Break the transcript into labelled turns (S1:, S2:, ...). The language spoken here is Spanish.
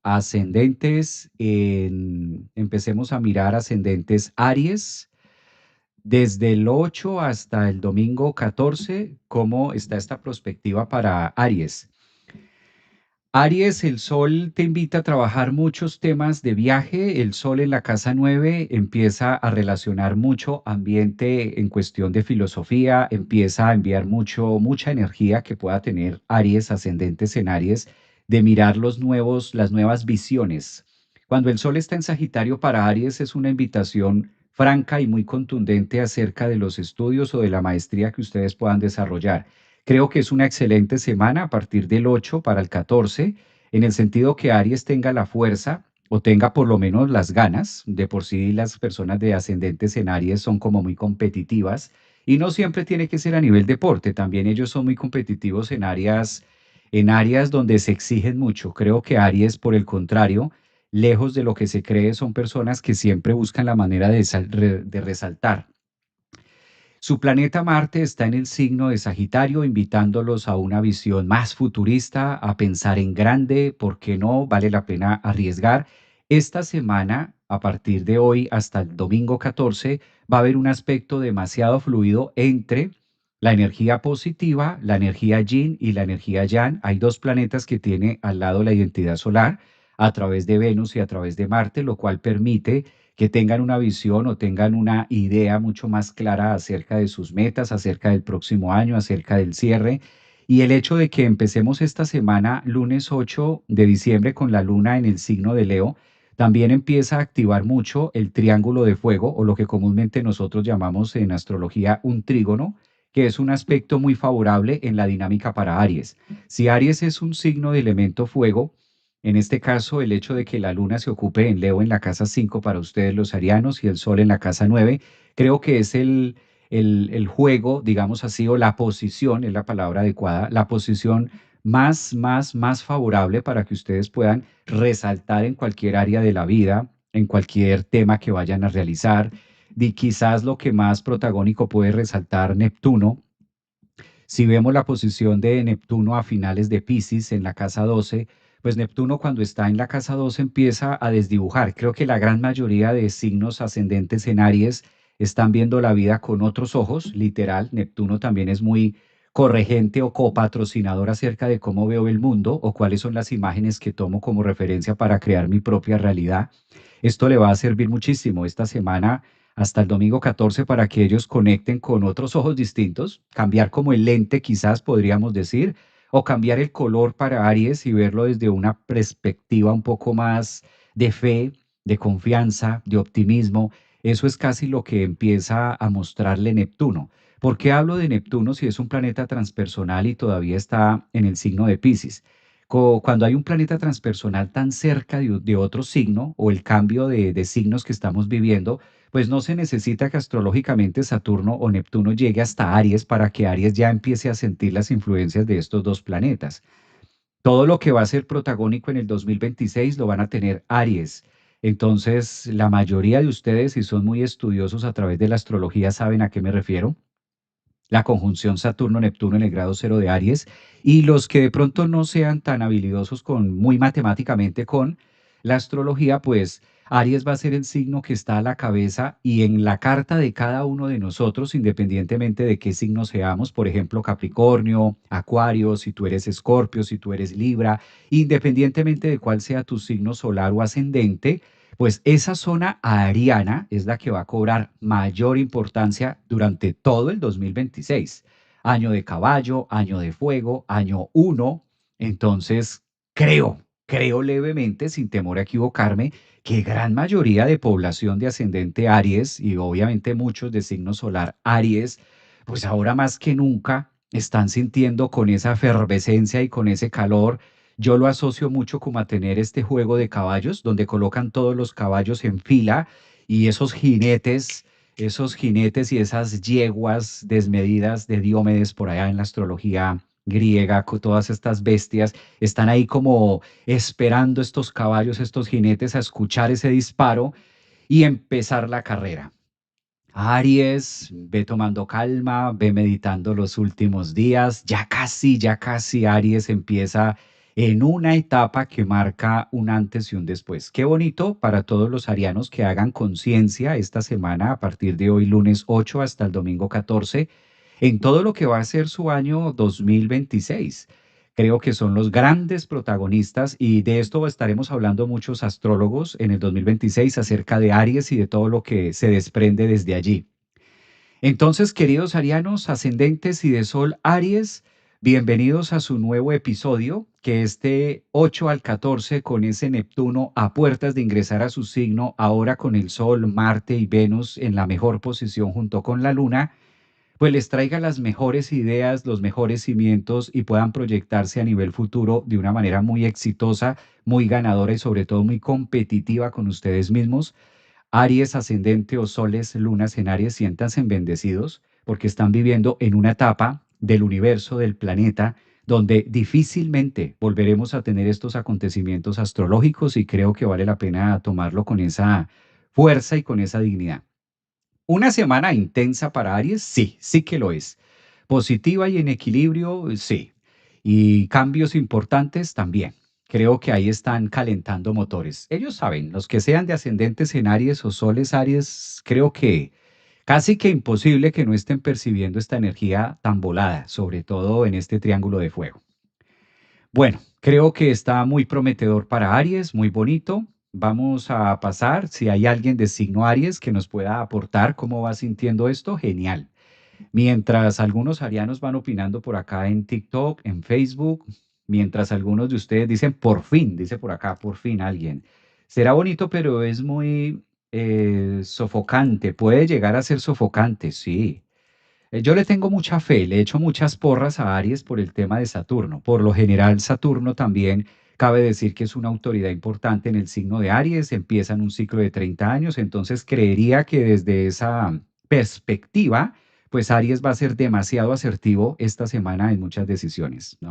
S1: ascendentes, empecemos a mirar ascendentes Aries, desde el 8 hasta el domingo 14, ¿cómo está esta perspectiva para Aries? Aries, el sol te invita a trabajar muchos temas de viaje. El sol en la casa 9 empieza a relacionar mucho ambiente en cuestión de filosofía, empieza a enviar mucha energía que pueda tener Aries, ascendentes en Aries, de mirar las nuevas visiones. Cuando el sol está en Sagitario para Aries es una invitación franca y muy contundente acerca de los estudios o de la maestría que ustedes puedan desarrollar. Creo que es una excelente semana a partir del 8 para el 14, en el sentido que Aries tenga la fuerza o tenga por lo menos las ganas. De por sí las personas de ascendentes en Aries son como muy competitivas y no siempre tiene que ser a nivel deporte, también ellos son muy competitivos en áreas donde se exigen mucho. Creo que Aries, por el contrario, lejos de lo que se cree, son personas que siempre buscan la manera de resaltar. Su planeta Marte está en el signo de Sagitario, invitándolos a una visión más futurista, a pensar en grande, ¿por qué no? Vale la pena arriesgar. Esta semana, a partir de hoy hasta el domingo 14, va a haber un aspecto demasiado fluido entre la energía positiva, la energía yin y la energía yang. Hay dos planetas que tiene al lado la identidad solar a través de Venus y a través de Marte, lo cual permite que tengan una visión o tengan una idea mucho más clara acerca de sus metas, acerca del próximo año, acerca del cierre. Y el hecho de que empecemos esta semana, lunes 8 de diciembre, con la luna en el signo de Leo, también empieza a activar mucho el triángulo de fuego, o lo que comúnmente nosotros llamamos en astrología un trígono, que es un aspecto muy favorable en la dinámica para Aries. Si Aries es un signo de elemento fuego, en este caso, el hecho de que la luna se ocupe en Leo en la casa 5 para ustedes los arianos y el sol en la casa 9, creo que es el juego, digamos así, o la posición, es la palabra adecuada, la posición más favorable para que ustedes puedan resaltar en cualquier área de la vida, en cualquier tema que vayan a realizar. Y quizás lo que más protagónico puede resaltar Neptuno. Si vemos la posición de Neptuno a finales de Piscis en la casa 12, pues Neptuno cuando está en la casa 12 empieza a desdibujar. Creo que la gran mayoría de signos ascendentes en Aries están viendo la vida con otros ojos, literal. Neptuno también es muy corregente o copatrocinador acerca de cómo veo el mundo o cuáles son las imágenes que tomo como referencia para crear mi propia realidad. Esto le va a servir muchísimo esta semana hasta el domingo 14 para que ellos conecten con otros ojos distintos, cambiar como el lente quizás podríamos decir, o cambiar el color para Aries y verlo desde una perspectiva un poco más de fe, de confianza, de optimismo. Eso es casi lo que empieza a mostrarle Neptuno. ¿Por qué hablo de Neptuno si es un planeta transpersonal y todavía está en el signo de Piscis? Cuando hay un planeta transpersonal tan cerca de otro signo o el cambio de signos que estamos viviendo, pues no se necesita que astrológicamente Saturno o Neptuno llegue hasta Aries para que Aries ya empiece a sentir las influencias de estos dos planetas. Todo lo que va a ser protagónico en el 2026 lo van a tener Aries. Entonces, la mayoría de ustedes, si son muy estudiosos a través de la astrología, saben a qué me refiero. La conjunción Saturno-Neptuno en el grado cero de Aries, y los que de pronto no sean tan habilidosos muy matemáticamente con la astrología, pues Aries va a ser el signo que está a la cabeza y en la carta de cada uno de nosotros, independientemente de qué signo seamos, por ejemplo, Capricornio, Acuario, si tú eres Escorpio, si tú eres Libra, independientemente de cuál sea tu signo solar o ascendente, pues esa zona ariana es la que va a cobrar mayor importancia durante todo el 2026. Año de caballo, año de fuego, año uno. Entonces, creo levemente, sin temor a equivocarme, que gran mayoría de población de ascendente Aries y obviamente muchos de signo solar Aries, pues ahora más que nunca están sintiendo con esa efervescencia y con ese calor. Yo lo asocio mucho como a tener este juego de caballos, donde colocan todos los caballos en fila y esos jinetes y esas yeguas desmedidas de Diomedes por allá en la astrología griega, con todas estas bestias, están ahí como esperando estos caballos, estos jinetes a escuchar ese disparo y empezar la carrera. Aries, ve tomando calma, ve meditando los últimos días, ya casi Aries empieza en una etapa que marca un antes y un después. Qué bonito para todos los arianos que hagan conciencia esta semana a partir de hoy, lunes 8 hasta el domingo 14, en todo lo que va a ser su año 2026. Creo que son los grandes protagonistas y de esto estaremos hablando muchos astrólogos en el 2026 acerca de Aries y de todo lo que se desprende desde allí. Entonces, queridos arianos, ascendentes y de Sol Aries, bienvenidos a su nuevo episodio, que este 8 al 14 con ese Neptuno a puertas de ingresar a su signo, ahora con el Sol, Marte y Venus en la mejor posición junto con la Luna, pues les traiga las mejores ideas, los mejores cimientos y puedan proyectarse a nivel futuro de una manera muy exitosa, muy ganadora y sobre todo muy competitiva con ustedes mismos. Aries ascendente o soles, lunas en Aries, siéntanse bendecidos porque están viviendo en una etapa del universo, del planeta, donde difícilmente volveremos a tener estos acontecimientos astrológicos y creo que vale la pena tomarlo con esa fuerza y con esa dignidad. Una semana intensa para Aries, sí, sí que lo es. Positiva y en equilibrio, sí. Y cambios importantes también. Creo que ahí están calentando motores. Ellos saben, los que sean de ascendentes en Aries o soles Aries, creo que casi que imposible que no estén percibiendo esta energía tan volada, sobre todo en este triángulo de fuego. Bueno, creo que está muy prometedor para Aries, muy bonito. Vamos a pasar, si hay alguien de signo Aries que nos pueda aportar cómo va sintiendo esto, genial. Mientras algunos arianos van opinando por acá en TikTok, en Facebook, mientras algunos de ustedes dicen por fin, dice por acá, por fin alguien. Será bonito, pero es muy sofocante, puede llegar a ser sofocante, sí. Yo le tengo mucha fe, le echo muchas porras a Aries por el tema de Saturno. Por lo general, Saturno también cabe decir que es una autoridad importante en el signo de Aries, empiezan un ciclo de 30 años, entonces creería que desde esa perspectiva, pues Aries va a ser demasiado asertivo esta semana en muchas decisiones, ¿no?